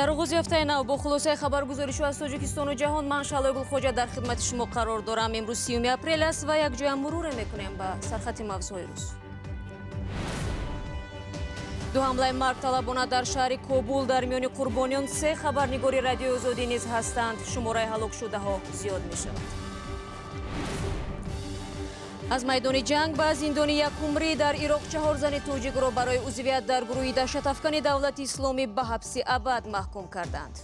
дар оғози ҳафтаи нав бо хулосаи хабаргузоришу аз Тоҷикистону ҷаҳон ман Шаҳлои Гулхоҷа дар хидмати шумо қарор дорам. Имрӯз 30 апрел аст ва якҷоя муруре мекунем ба сархати мавзӯи рӯз. ду ҳамлаи маргталабона дар шаҳри Кобул дар миёни қурбониён 3 хабарнигори радиои озодӣ низ ҳастанд. Шумораи ҳалокшудаҳо зиёд мешавад. аз майдони ҷанг ба зиндони якумрӣ дар Ироқ 4 зани тоҷикро барои узвият дар гурӯҳи даҳшатафкани Давлати Исломӣ ба ҳабси абад маҳкум карданд.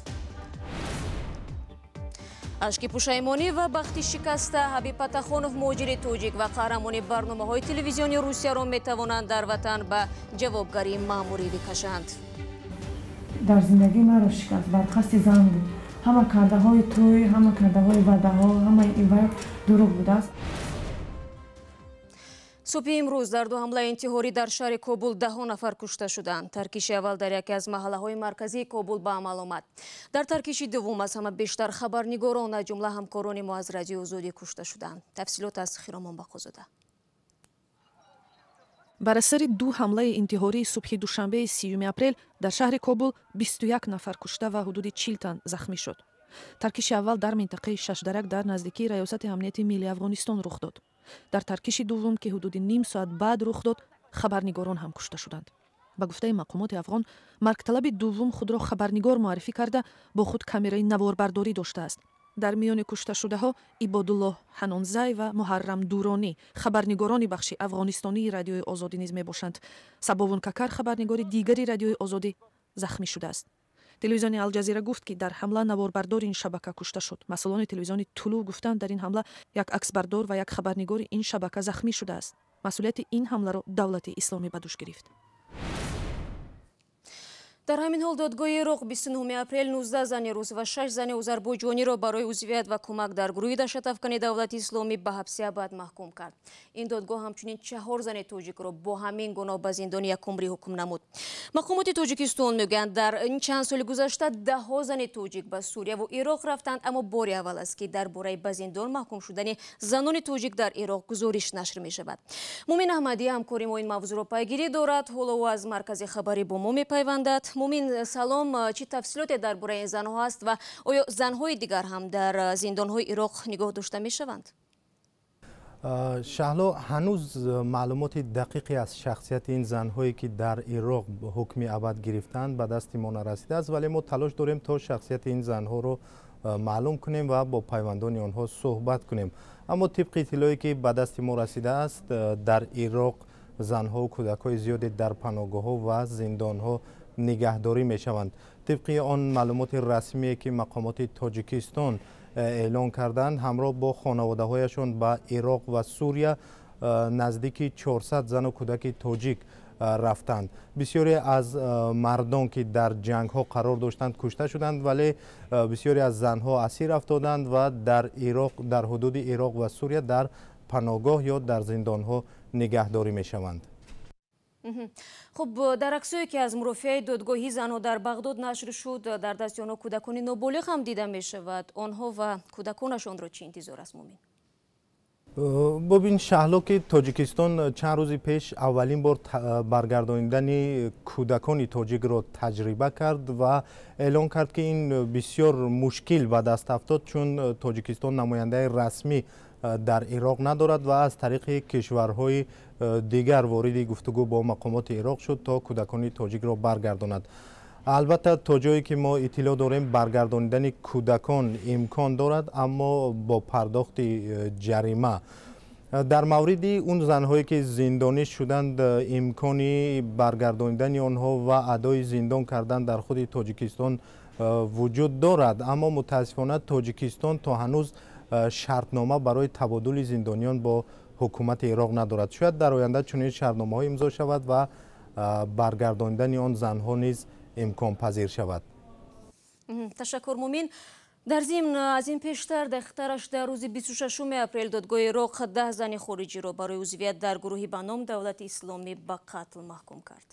ашки пушаймонӣ ва бахти шикаста Ҳабиб Атахонов муҳоҷири тоҷик ва қаҳрамони барномаҳои телевизиони Русияро метавонанд дар ватан ба ҷавобгарии маъмурӣ бикашанд. дар зиндагии маро шикаст бар қасди зан буд. ҳама кардаҳои тӯй, ҳама кардаҳои ваъдаҳо, ҳамаи ива дурӯғ будааст. субҳи имрӯз дар ду ҳамлаи интиҳорӣ дар шаҳри Кобул 10 нафар кушта шуданд. Таркиши аввал дар яке аз маҳаллаҳои марказии Кобул ба амал омад. дар таркиши дуввум аз ҳама бештар хабарнигорон аз ҷумла ҳамкорони мо аз радиои озодӣ кушта шуданд. тафсилот аз Хиромон Бақозода. бар асари ду ҳамлаи интиҳории субҳи душанбеи 30 апрел дар шаҳри Кобул 21 нафар кушта ва ҳудуди 40 тан захмӣ шуд. таркиши аввал дар минтақаи Шашдарак дар наздикии раёсати амнияти миллии Афғонистон рух дод. дар таркиши дуввум ки ҳудуди ним соат баъд рух дод, хабарнигорон ҳам кушта шуданд. ба гуфтаи мақомоти афғон, маргталаби дуввум худро хабарнигор муаррифӣ карда бо худ камераи наворбардорӣ доштааст. дар миёни кушташудаҳо Ибодуллоҳ Ҳанонзай ва Муҳаррам Дуронӣ хабарнигорони бахши афғонистонии радиои озодӣ низ мебошанд. Сабовун Какар хабарнигори дигари радиои озодӣ захмӣ шудааст. телевизиони Алҷазира гуфт ки дар ҳамла наворбардори ин шабака кушта шуд. масъулони телевизиони Тулу гуфтанд дар ин ҳамла як аксбардор ва як хабарнигори ин шабака захмӣ шудааст. масъулияти ин ҳамларо Давлати Исломӣ ба дӯш гирифт. дар ҳамин ҳол додгоҳи Ироқ 29 апрел 19 зани рус ва 6 зани озарбойҷониро барои узвият ва кӯмак дар гурӯҳи даҳшатафкани Давлати Исломӣ ба ҳабси абад маҳкум кард. ин додгоҳ ҳамчунин 4 зани тоҷикро бо ҳамин гуноҳ ба зиндони якумрӣ ҳукм намуд. мақомоти Тоҷикистон мегӯянд, дар ин чанд соли гузашта 10 зани тоҷик ба Сурияву Ироқ рафтанд, аммо бори аввал аст ки дар бораи ба зиндон маҳкум шудани занони тоҷик дар Ироқ гузориш нашр мешавад. Мумин Аҳмадӣ ҳамкори мо ин мавзӯъро пайгирӣ дорад. ҳоло ӯ аз маркази хабарӣ бо мо мепайвандад. Мумин, салом, чӣ тафсилоте дар бораи ин занҳо аст ва оё занҳои дигар ҳам дар зиндонҳои Ироқ нигоҳ дошта мешаванд? шаҳло, ҳанӯз маълумоти дақиқе аз шахсияти ин занҳое ки дар Ироқ ҳукми абад гирифтанд ба дасти мо нарасидааст, вале мо талош дорем то шахсияти ин занҳоро маълум кунем ва бо пайвандони онҳо суҳбат кунем. аммо тибқи иттилоое ки ба дасти мо расидааст, дар Ироқ занҳо кӯдакҳои зиёде дар паноҳгоҳҳо ва зиндонҳо нигаҳдорӣ мешаванд. тибқи он маълумоти расмие ки мақомоти Тоҷикистон эълон карданд, ҳамроҳ бо хонаводаҳояшон ба Ироқ ва Сурия наздики 400 зану кӯдаки тоҷик рафтанд. бисёре аз мардон ки дар ҷангҳо қарор доштанд кушта шуданд, вале бисёре аз занҳо асир афтоданд ва дар Ироқ, дар ҳудуди Ироқ ва Сурия дар паноҳгоҳ ё дар зиндонҳо нигаҳдорӣ мешаванд. хуб, дар аксое ки аз мурофиаи додгоҳи занҳо дар Бағдод нашр шуд, дар дасти онҳо кӯдакони ноболиғ ҳам дида мешавад. онҳо ва кӯдаконашонро чӣ интизор аст? Мумин, бубин Шаҳло, ки Тоҷикистон чанд рӯзи пеш аввалин бор баргардонидани кӯдакони тоҷикро таҷриба кард ва эълон кард ки ин бисёр мушкил ба даст афтод, чун Тоҷикистон намояндаи расмӣ дар Ироқ надорад ва аз тариқи кишварҳои дигар вориди гуфтугӯ бо мақомоти Ироқ шуд то кӯдакони тоҷикро баргардонад. албатта то ҷое ки мо иттилоъ дорем баргардонидани кӯдакон имкон дорад, аммо бо пардохти ҷарима. дар мавриди он занҳое ки зиндонӣ шуданд, имкони баргардонидани онҳо ва адои зиндон кардан дар худи Тоҷикистон вуҷуд дорад, аммо мутаассифона Тоҷикистон то ҳанӯз шартнома барои табодули зиндониён бо ҳукумати Ироқ надорад. шояд дар оянда чунин шартномаҳо имзо шавад ва баргардонидани он занҳо низ имконпазир шавад. ташаккур Мумин. дар зимн аз ин пештар дақиқтараш дар рӯзи 26 апрел додгоҳи Ироқ 10 зани хориҷиро барои узвият дар гурӯҳи ба ном Давлати Исломӣ ба қатл маҳкум кард.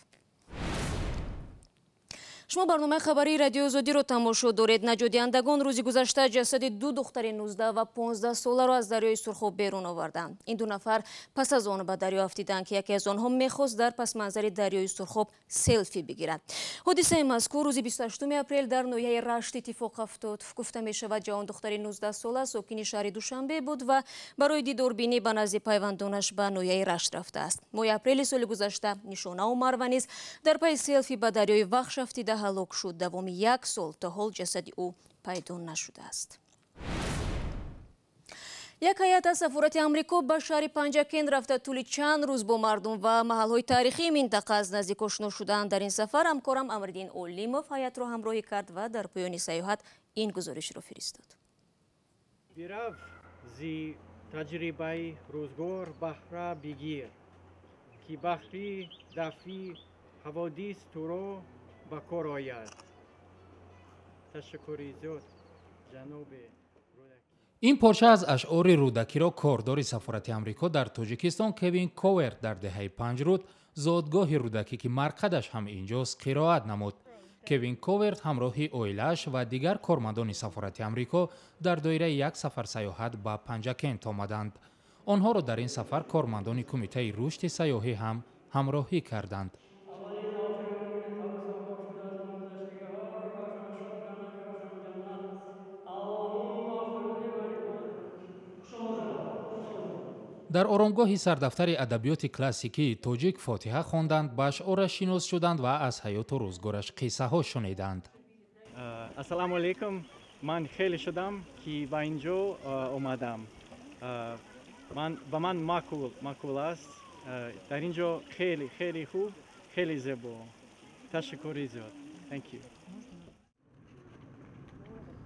شما برنامه خبری رادیو آزادی رو تماشا دارید. نجادیندگان روزی گذشته جسد دو دختر 19 و 15 ساله را از دریای سرخاب بیرون آوردند. این دو نفر پس از آن به دریا افتیدند که یکی از آنها میخواست در پس منظر دریای سرخاب سلفی بگیرد. حادثه مذکور روز 28 اپریل در ناحیه رشت اتفاق افتاد. گفته می شود جوان دختر 19 ساله ساکن شهر دوشنبه بود و برای دیداربینی به نزد پیوندانش به ناحیه رشت رفته است. ماه اپریل سال گذشته نشانه و مروه نیز در پی سلفی به دریای وخش افتیده هلاک شد. دوام 1 سال تا حال جسد او پیدا نشده است. یک هیئت از سفارت آمریکا به شهر پنجکن رفته. طول چند روز با مردم و محل‌های تاریخی منطقه از نزدیک آشنا شدند. در این سفر همکارم امردین اولیموف هیئت را همراهی کرد و در پایان سیاحت این گزارش را فرستاد. بیرو زی تجربه روزگار بهره بگیر که بحری دفی حوادث تو را به کار آید. تشکری زیاد جناب. این پارچه از اشعار رودکی را کاردار سفارت آمریکا در تاجیکستان کوین کوورت در دهه 50 زادگاه رودکی که مرقدش هم اینجاست قرائت نمود. کوین کوورت همراه اویلش و دیگر کارمندان سفارت آمریکا در دایره یک سفر سیاحت به پنجکن آمدند. آنها را در این سفر کارمندان کمیته رشد سیاحی هم همراهی کردند. در آرامگاه سردفتر ادبیات کلاسیکی تاجیک فاتحه خواندند، به اشعارش شناس شدند و از حیات و روزگارش قصه ها شنیدند. السلام علیکم. من خیلی شدم که به اینجا اومدم. به من معقول است. در اینجا خیلی خوب، خیلی زیبا. تشکر زیاد. Thank you.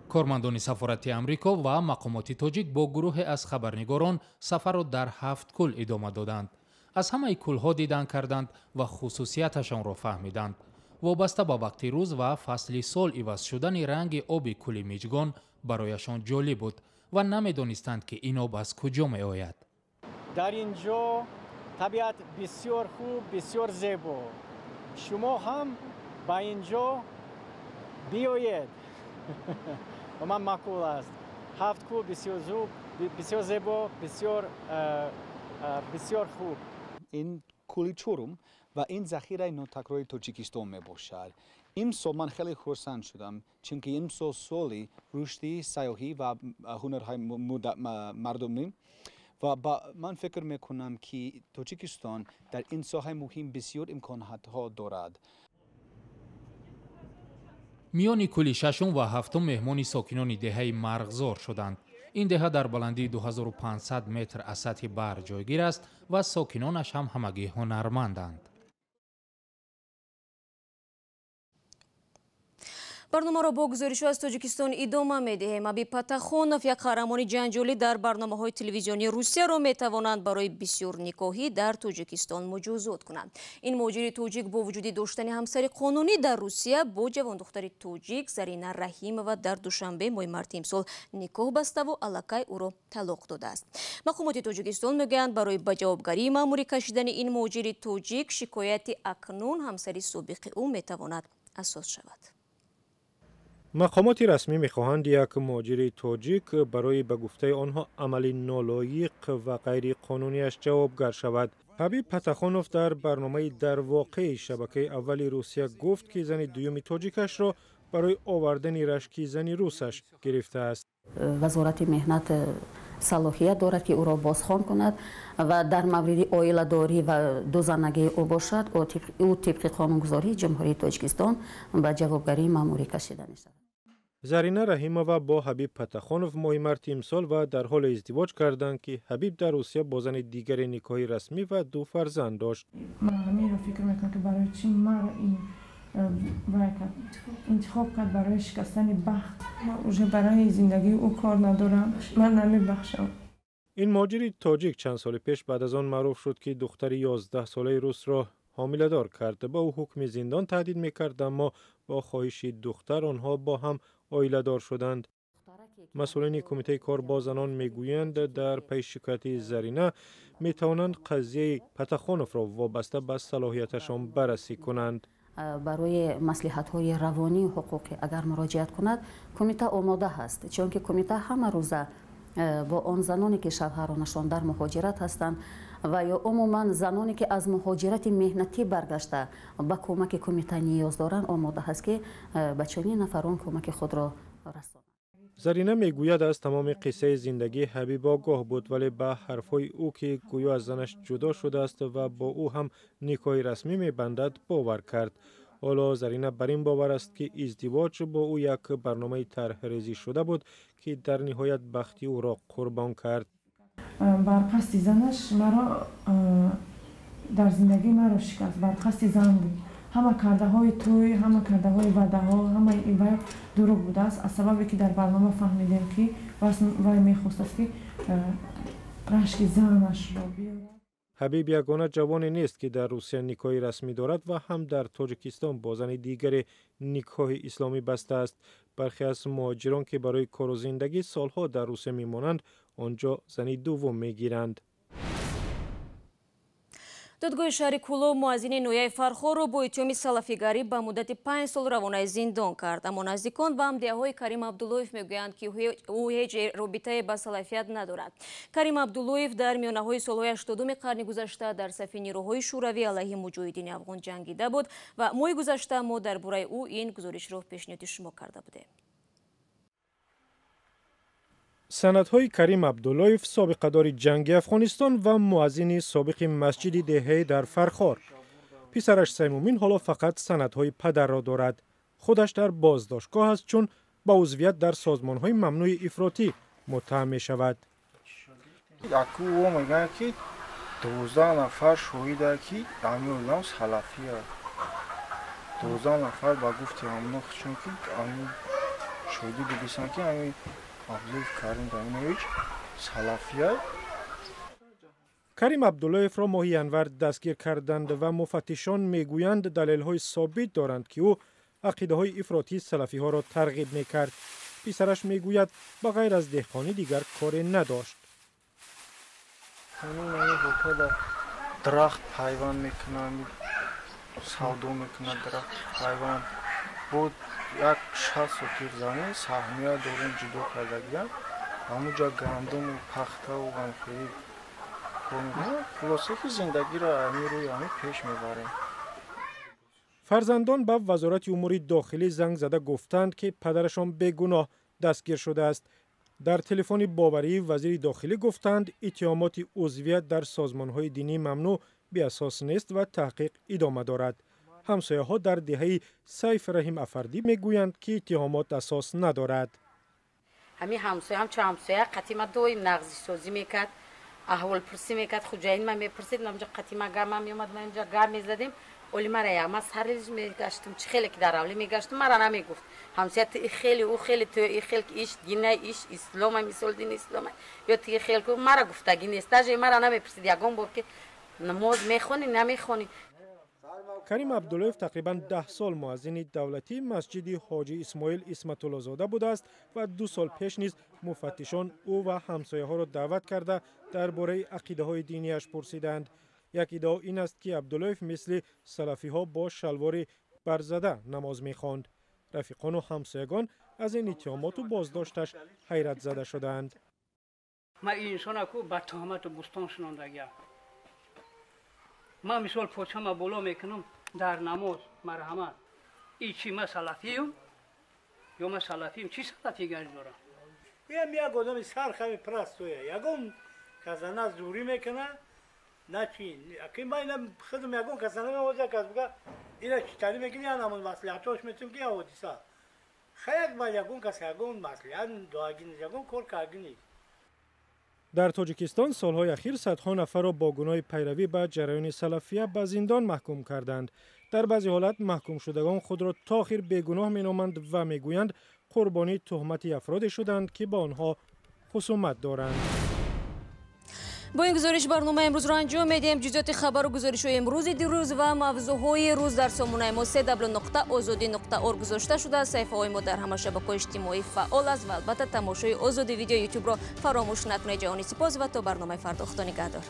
کارمندان سفارت آمریکا و مقامات تاجیک با گروه از خبرنگاران سفر را در 7 کل ادامه دادند. از همه کلها دیدن کردند و خصوصیتشان را فهمیدند. وابسته به وقت روز و فصل سال عوض شدن رنگ آب کل میچگان برایشان جالب بود و نمیدانستند که این آب از کجا می آید. در اینجا طبیعت بسیار خوب، بسیار زیبا. شما هم به اینجا بیایید. و من معقول است. 7 کل بسیار زیبا، بسیار خوب. این کولی چورم و این ذخیره نوتکرار تاجیکستان می باشد. این سال من خیلی خرسند شدم چون که این سالی رشدی سیاحی و هنرهای مردمی و من فکر می کنم که تاجیکستان در این ساحه مهم بسیار امکانات ها دارد. میان کل ششم و هفتم مهمان ساکنان دهه مرغزار شدند. این دهه در بلندی 2500 متر از سطح بحر جایگیر است و ساکنانش هم همگی هنرمندند. برنامه را با گزارش از تاجیکستان ادامه می‌دهیم. حبیب پتاخونوف یک قهرمان جنجالی در برنامه‌های تلویزیونی روسیه را می‌توانند برای بسیار نکاحی در تاجیکستان مجازات کنند. این مهاجر تاجیک با وجود داشتن همسر قانونی در روسیه با جوان دختر تاجیک زرینا رحیمова در دوشنبه ماه مارت امسال نکاح بسته و الکی او را طلاق داده است. مقامات تاجیکستان میگویند برای به جوابگری مأموری کشیدن این مهاجر تاجیک شکایت اکنون همسر سابق او می‌تواند اساس شود. مقامات رسمی می‌خواهند یک مهاجر تاجیک برای به گفته آنها عمل نالایق و غیر قانونیش جوابگر شود. حبیب پتاخونوف در برنامه در واقع شبکه اول روسیه گفت که زن دوم تاجیکش را برای آوردن رشک زن روسش گرفته است. وزارت مهنت صلاحیت دارد که او را بازخوان کند و در مورد عائله داری و دو زنگی او باشد او طبق قانونگذاری جمهوری تاجیکستان به جوابگری مأموری کشیده می‌شود. زرینا رحیمова با حبیب پتاخونوف ماه مارت امسال و در حال ازدواج کردند که حبیب در روسیه با زن دیگر نکاحی رسمی و 2 فرزند داشت. من همین رو فکر میکنم که برای چی مرا این انتخاب کرد برای شکستن بخت. من برای زندگی او کار ندارم. من نمیبخشم. این مهاجر تاجیک چند سال پیش بعد از آن معروف شد که دختر 11 ساله روس را حامله دار کرد. با او حکم زندان تهدید میکرد اما با خواهش دختر آنها با هم عائله دار شدند. مسئولین کمیته کار با زنان میگویند در پی شکایت زرینا میتوانند قضیه پتاخونوف را وابسته به صلاحیتشان بررسی کنند. барои маслиҳатҳои равонии ҳуқуқӣ агар муроҷиат кунад, кумита омода ҳаст, чунки кумита ҳама рӯза бо он заноне ки шавҳаронашон дар муҳоҷират ҳастанд ва ё умуман заноне ки аз муҳоҷирати меҳнатӣ баргашта ба кӯмаки кумита ниёз доранд, омода ҳаст ки ба чунин нафарон кӯмаки худро расонад. зарина мегӯяд аз тамоми қиссаи зиндагӣ ҳабиб огоҳ буд, вале ба ҳарфҳои ӯ ки гӯё аз занаш ҷудо шудааст ва бо ӯ ҳам никоҳи расмӣ мебандад бовар кард. ҳоло зарина бар ин бовар аст ки издивоҷ бо ӯ як барномаи тарҳрезӣ шуда буд ки дар ниҳоят бахти ӯро қурбон кард. бар қасди занаш маро дар зиндагӣ маро шикаст, бар қасди зан буд. ҳама кардаҳои тӯй, ҳама кардаҳои ваъдаҳо, ҳамаи ивай дурӯғ будааст, аз сабабе ки дар барнома фаҳмидем ки вай мехостаст ки рашки занашро биёрад. ҳабиб ягона ҷавоне нест ки дар Русия никоҳи расмӣ дорад ва ҳам дар Тоҷикистон бо зани дигаре никоҳи исломӣ бастааст. бархе аз муҳоҷирон ки барои кору зиндагӣ солҳо дар Русия мемонанд, онҷо зани дуввум мегиранд. додгоҳи шаҳри Кӯло муаззини ноҳияи Фархорро бо иттиҳоми салафигарӣ ба муддати 5 сол равонаи зиндон кард. Аммо наздикон ва ҳамдиҳаҳои Карим Абдуллоев мегӯянд, ки ӯ ҳеҷ робитае ба салафият надорад. Карим Абдуллоев дар миёнаҳои солҳои 80-уми қарни гузашта дар сафи нирӯҳои шӯравӣ алайҳи муҷоҳидини афғон ҷангида буд ва моҳи гузашта мо дар бораи ӯ ин гузоришро пешниҳоди шумо карда будем. санадҳои Карим Абдуллоев, собиқадори ҷанги Афғонистон ва муаззини собиқи масҷиди деҳаи дар Фархор. писараш Саймумин ҳоло фақат санадҳои падарро дорад. худаш дар боздоштгоҳ аст, чун ба узвият дар созмонҳои мамнӯи ифротӣ муттаҳам мешавад. Яку мегӯяд ки 12 нафар шоҳида ки амиулам салафия. 12 нафар ба гуфти амно чунки ами шоҳидӣ бигӯянд ки ами Абдуллоев Карим Даминович салафия. Карим Абдуллоевро моҳи январ дастгир карданд ва муфаттишон мегӯянд далелҳои собит доранд ки ӯ ақидаҳои ифротии салафиҳоро тарғиб мекард. писараш мегӯяд ба ғайр аз деҳқонӣ дигар коре надошт. درخت پایوان میکنم سودو میکنه درخت پایوان بود یک شخص تیر زنی سهمیه دورن جدا کرده گیرم همونجا گندم و پخته و غنخوری کنیم خلاصه که زندگی را روی همی پیش میبریم. فرزندان به وزارت امور داخلی زنگ زده گفتند که پدرشان بیگناه دستگیر شده است. در تلفن باوری وزیر داخلی گفتند اتهامات عضویت در سازمان‌های دینی ممنوع بی اساس نیست و تحقیق ادامه دارد. همسایه‌ها در دهه سیف رحیم افردی میگویند که اتهامات اساس ندارد. همین همسایه هم چه همسایه قطیمه دویم نغزی سازی میکرد، احوال پرسی میکرد، خجاین من میپرسید نمجا قطیمه گرم میومد من اینجا گرم میزدیم. اولی مرا یا ما سرلیز میگشتم چه خیلی که در اولی میگشتم مرا نمیگفت همسایه تی خیلی او خیلی تو ای خیلی ایش دینه ایش اسلام میسول دین اسلام یا تی خیلی که مرا گفتگی نیست تاج مرا نمیپرسید یگان بود که نماز میخونی نمیخونی. کریم عبداللهیف تقریبا 10 سال مؤذن دولتی مسجد حاجی اسماعیل اسمت الله زاده بوده است و 2 سال پیش نیز مفتشان او و همسایه ها را دعوت کرده درباره عقیده های دینیش پرسیدند. یک ادعا این است که عبداللهیف مثل سلفی ها با شلوار برزده نماز می‌خواند. رفیقان و همسایگان از این اتهامات و بازداشتش حیرت زده شدند. ما انسان کو با تهمت بوستان شناندگی. ما مثال پوچما بالا میکنم در نماز مرحمت. ای چی ما سلفیم یا ما سلفیم چی سلفی گرد دارم؟ یک آدم سر خمی پرستویه. یکم کزنه زوری میکنه. نچین اکی ما اینم خودم یکم کسانه میوازه که بگه اینا چطوری میکنی همون مصلحتاش میتونم که حادثه خیلی با یکم کسی یکم مصلحت داگین یکم کار کردنی. در تاجیکستان سالهای اخیر صدها نفر را با گناه پیروی به جریان سلفیه به زندان محکوم کردند. در بعضی حالت محکوم شدگان خود را تا آخر بیگناه مینامند و میگویند قربانی تهمت افرادی شدند که با آنها خصومت دارند. با این گزارش برنامه امروز را انجام میدیم. جزئیات خبر و گزارش‌های امروز دیروز و موضوعهای روز در سامانه ما www.azadi.org گذاشته شده. صفحه‌های ما در همه شبکه‌های اجتماعی فعال است و البته تماشای آزادی ویدیو یوتیوب را فراموش نکنید. جهانی سپاس و تا برنامه فردا خدا نگهدار.